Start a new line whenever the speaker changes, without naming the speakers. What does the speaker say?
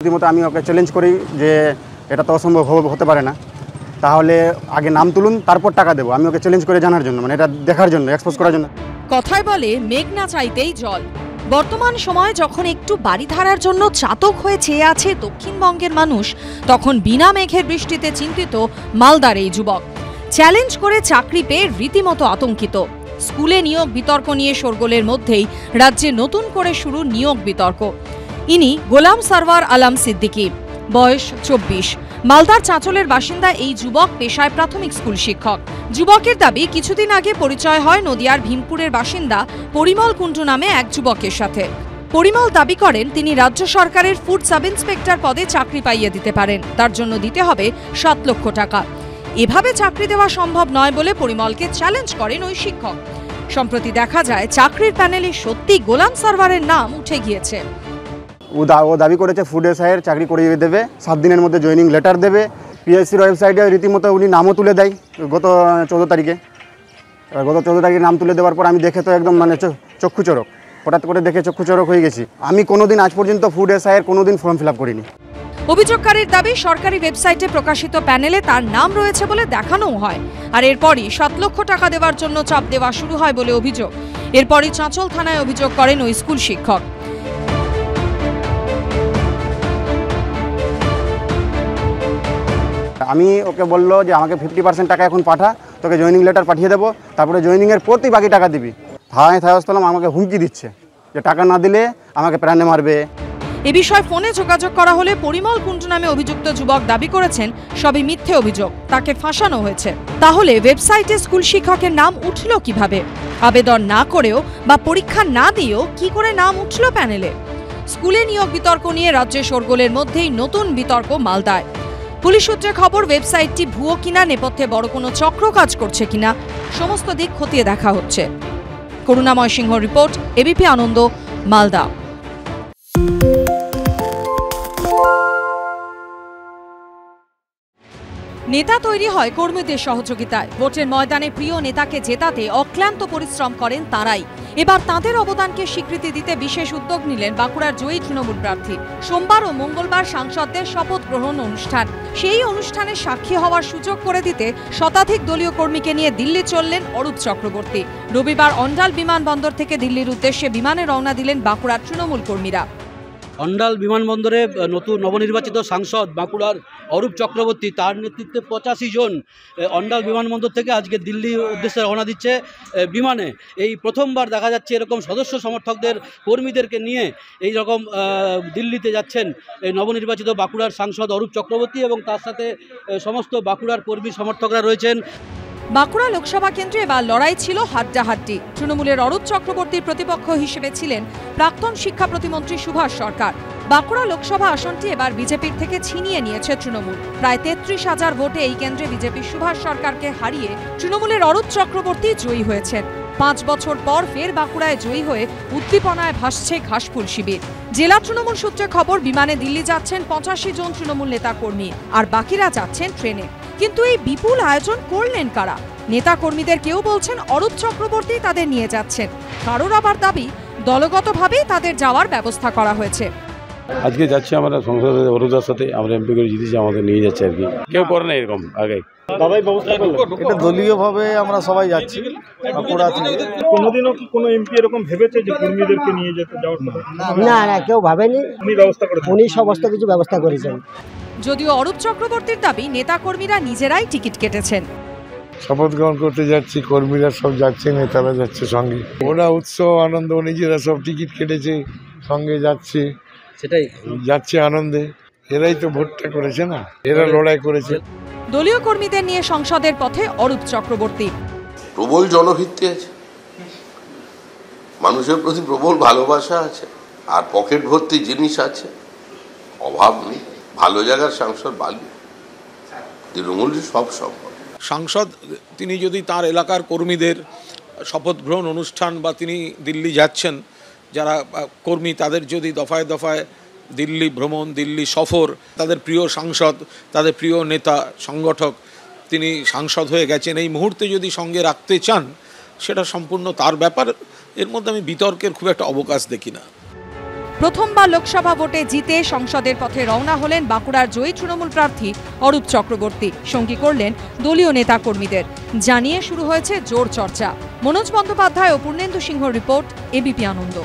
রীতিমতো আমি ওকে চ্যালেঞ্জ করি যে এটা তো অসম্ভব হতে পারে না, তাহলে আগে নাম তুলুন তারপর টাকা দেবো। আমি ওকে চ্যালেঞ্জ করে জানার জন্য, মানে এটা দেখার জন্য, এক্সপোজ করার জন্য।
কথায় বলে মেঘ না চাইতেই জল। বর্তমান সময়ে যখন একটু বাড়ি ধারার জন্য চাতক হয়ে চেয়ে আছে দক্ষিণবঙ্গের মানুষ, তখন বিনা মেঘের বৃষ্টিতে চিন্তিত মালদার এই যুবক। চ্যালেঞ্জ করে চাকরি পেয়ে রীতিমতো আতঙ্কিত। স্কুলে নিয়োগ বিতর্ক নিয়ে শোরগোলের মধ্যেই রাজ্যে নতুন করে শুরু নিয়োগ বিতর্ক। ইনি গোলাম সারওয়ার আলম সিদ্দিকী, বয়স 24। মালদার চাঁচলের বাসিন্দা এই যুবক পেশায় প্রাথমিক স্কুল শিক্ষক। যুবকের দাবি, কিছুদিন আগে পরিচয় হয় নদিয়ার ভীমপুরের বাসিন্দা পরিমল কুণ্ডু নামে এক যুবকের সাথে। পরিমল দাবি করেন তিনি রাজ্য সরকারের ফুড সাব ইন্সপেক্টর পদে চাকরি পাইয়ে দিতে পারেন, তার জন্য দিতে হবে 7 লক্ষ টাকা। এভাবে চাকরি দেওয়া সম্ভব নয় বলে পরিমলকে চ্যালেঞ্জ করেন ওই শিক্ষক। সম্প্রতি দেখা যায় চাকরির প্যানেলে সত্যি গোলাম সারওয়ারের নাম উঠে গিয়েছে।
ও দাবি করেছে ফুড এসআইয়ের চাকরি করিয়ে দেবে, 7 দিনের মধ্যে জয়েনিং লেটার দেবে। পিএসসির ওয়েবসাইটে রীতিমতো উনি নামও তুলে দেয় গত 14 তারিখে। গত 14 তারিখে নাম তুলে দেওয়ার পর আমি দেখে তো একদম মানে চক্ষু চড়ক, হঠাৎ করে দেখে চক্ষু চড়ক হয়ে গেছি। আমি কোনোদিন আজ পর্যন্ত ফুড এসআইয়ের কোনোদিন ফর্ম ফিল আপ করিনি।
অভিযোগকারীর দাবি, সরকারি ওয়েবসাইটে প্রকাশিত প্যানেলে তার নাম রয়েছে বলে দেখানোও হয়, আর এরপরই 7 লক্ষ টাকা দেওয়ার জন্য চাপ দেওয়া শুরু হয় বলে অভিযোগ। এরপরই চাঁচল থানায় অভিযোগ করেন ওই স্কুল শিক্ষক।
আমি ওকে বললো যে আমাকে 50% টাকা এখন পাঠা, তোকে জয়েনিং লেটার পাঠিয়ে দেবো, তারপরে জয়েনিংয়ের প্রতি বাকি টাকা দিবি। থানায় আমাকে হুমকি দিচ্ছে যে টাকা না দিলে আমাকে প্রাণে মারবে।
এ বিষয়ে ফোনে যোগাযোগ করা হলে পরিমল কুণ্ডু নামে অভিযুক্ত যুবক দাবি করেছেন সবই মিথ্যে অভিযোগ, তাকে ফাঁসানো হয়েছে। তাহলে ওয়েবসাইটে স্কুল শিক্ষকের নাম উঠল কিভাবে? আবেদন না করেও বা পরীক্ষা না দিয়েও কি করে নাম উঠল প্যানেলে? স্কুলে নিয়োগ বিতর্ক নিয়ে রাজ্যে শোরগোলের মধ্যেই নতুন বিতর্ক মালদায়। পুলিশ সূত্রে খবর, ওয়েবসাইটটি ভুয়ো কিনা, নেপথ্যে বড় কোনো চক্র কাজ করছে কিনা, সমস্ত দিক খতিয়ে দেখা হচ্ছে। করুণাময় সিংহ রিপোর্ট, এবিপি আনন্দ, মালদা। নেতা তৈরি হয় কর্মীদের সহযোগিতায়। ভোটের ময়দানে প্রিয় নেতাকে জেতাতে অক্লান্ত পরিশ্রম করেন তাঁরাই। এবার তাঁদের অবদানকে স্বীকৃতি দিতে বিশেষ উদ্যোগ নিলেন বাঁকুড়ার জয়ী তৃণমূল প্রার্থী। সোমবার ও মঙ্গলবার সাংসদদের শপথ গ্রহণ অনুষ্ঠান। সেই অনুষ্ঠানে সাক্ষী হওয়ার সুযোগ করে দিতে শতাধিক দলীয় কর্মীকে নিয়ে দিল্লি চললেন অরূপ চক্রবর্তী। রবিবার অন্ডাল বিমানবন্দর থেকে দিল্লির উদ্দেশ্যে বিমানে রওনা দিলেন বাঁকুড়ার তৃণমূল কর্মীরা।
অন্ডাল বিমানবন্দরে নতুন নবনির্বাচিত সাংসদ বাঁকুড়ার অরূপ চক্রবর্তী, তার নেতৃত্বে 85 জন অন্ডাল বিমানবন্দর থেকে আজকে দিল্লির উদ্দেশ্যে রওনা দিচ্ছে বিমানে। এই প্রথমবার দেখা যাচ্ছে এরকম সদস্য সমর্থকদের, কর্মীদেরকে নিয়ে এই রকম দিল্লিতে যাচ্ছেন এই নবনির্বাচিত বাঁকুড়ার সাংসদ অরূপ চক্রবর্তী, এবং তার সাথে সমস্ত বাঁকুড়ার কর্মী সমর্থকরা রয়েছেন।
বাঁকুড়া লোকসভা কেন্দ্রে এবার লড়াই ছিল হাড্ডাহাড্ডি। তৃণমূলের অরূপ চক্রবর্তীর প্রতিপক্ষ হিসেবে ছিলেন প্রাক্তন শিক্ষা প্রতিমন্ত্রী সুভাষ সরকার। বাঁকুড়া লোকসভা আসনটি এবার বিজেপির থেকে ছিনিয়ে নিয়েছে তৃণমূল। প্রায় 33,000 ভোটে এই কেন্দ্রে বিজেপি সুভাষ সরকারকে হারিয়ে তৃণমূলের অরূপ চক্রবর্তী জয়ী হয়েছেন। 5 বছর পর ফের বাঁকুড়ায় জয়ী হয়ে উদ্দীপনায় ভাসছে ঘাসফুল শিবির। জেলা তৃণমূল সূত্রে খবর, বিমানে দিল্লি যাচ্ছেন 85 জন তৃণমূল নেতা কর্মী, আর বাকিরা যাচ্ছেন ট্রেনে। কিন্তু এই বিপুল আয়োজন করলেন কারা? নেতা কর্মীদের কেউ বলছেন অরূপ চক্রবর্তী তাদের নিয়ে যাচ্ছেন, কারোর আবার দাবি দলগতভাবেই তাদের যাওয়ার ব্যবস্থা করা হয়েছে।
আজকে যাচ্ছি আমরা সংসদে অরূপদার সাথে, আমরা এমপি করে জিতেছি, আমাদের নিয়ে যাচ্ছে আর কি। কেউ করে না এরকম আগে।
এটা দলীয়ভাবে আমরা সবাই যাচ্ছি বাঁকুড়া থেকে।
কোনোদিনও কি কোনো এমপি এরকম ভেবেছে যে কর্মীদেরকে নিয়ে যাওয়ার কথা?
না না, কেউ ভাবেনি।
উনি ব্যবস্থা করেছেন,
উনি সমস্ত কিছু ব্যবস্থা করেছেন।
যদিও অরূপ চক্রবর্তীর দাবি নেতাকর্মীরা নিজেরাই টিকিট কেটেছেন।
শপথ গ্রহণ করতে যাচ্ছি, কর্মীরা সব যাচ্ছে, নেতারা যাচ্ছে সঙ্গে। ওরা উৎসব আনন্দ, নিজেরা সব টিকিট কেটেছে, সঙ্গে যাচ্ছে,
সেটাই
যাচ্ছে আনন্দে। এরাই তো ভোটটা করেছে না, এরা লড়াই করেছে।
দলীয় কর্মীদের নিয়ে সংসদের পথে অরূপ চক্রবর্তী।
প্রবল জনভিত্তি আছে, মানুষের প্রতি প্রবল ভালোবাসা আছে, আর পকেট ভর্তি জিনিস আছে, অভাব নেই। ভালো জায়গার সাংসদ বালি, তৃণমূল সব সম্ভব।
সাংসদ তিনি যদি তার এলাকার কর্মীদের শপথ গ্রহণ অনুষ্ঠান বা তিনি দিল্লি যাচ্ছেন, যারা কর্মী তাদের যদি দফায় দফায় দিল্লি ভ্রমণ, দিল্লি সফর, তাদের প্রিয় সাংসদ, তাদের প্রিয় নেতা সংগঠক তিনি সাংসদ হয়ে গেছেন, এই মুহূর্তে যদি সঙ্গে রাখতে চান সেটা সম্পূর্ণ তার ব্যাপার। এর মধ্যে আমি বিতর্কের খুব একটা অবকাশ দেখি না।
প্রথমবার লোকসভা ভোটে জিতে সংসদের পথে রওনা হলেন বাঁকুড়ার জয়ী তৃণমূল প্রার্থী অরূপ চক্রবর্তী। সঙ্গী করলেন দলীয় নেতাকর্মীদের। জানিয়ে শুরু হয়েছে জোর চর্চা। মনোজ বন্দ্যোপাধ্যায় ও পূর্ণেন্দু সিংহর রিপোর্ট, এবিপি আনন্দ।